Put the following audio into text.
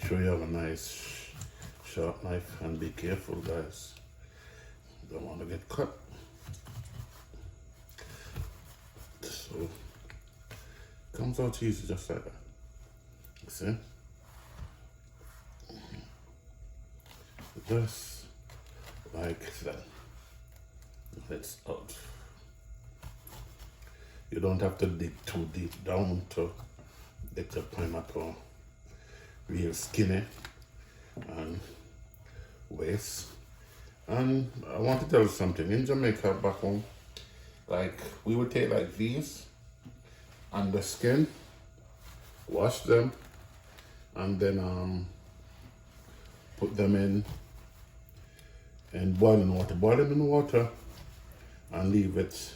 make sure you have a nice sharp knife and be careful, guys. Don't want to get cut. So comes out easy just like that. See? Just like that. It's out. You don't have to dig too deep down to get the pineapple real skinny and waste. And I want to tell you something. In Jamaica back home, like we would take like these and the skin, wash them, and then put them in boiling water. Boil them in water and leave it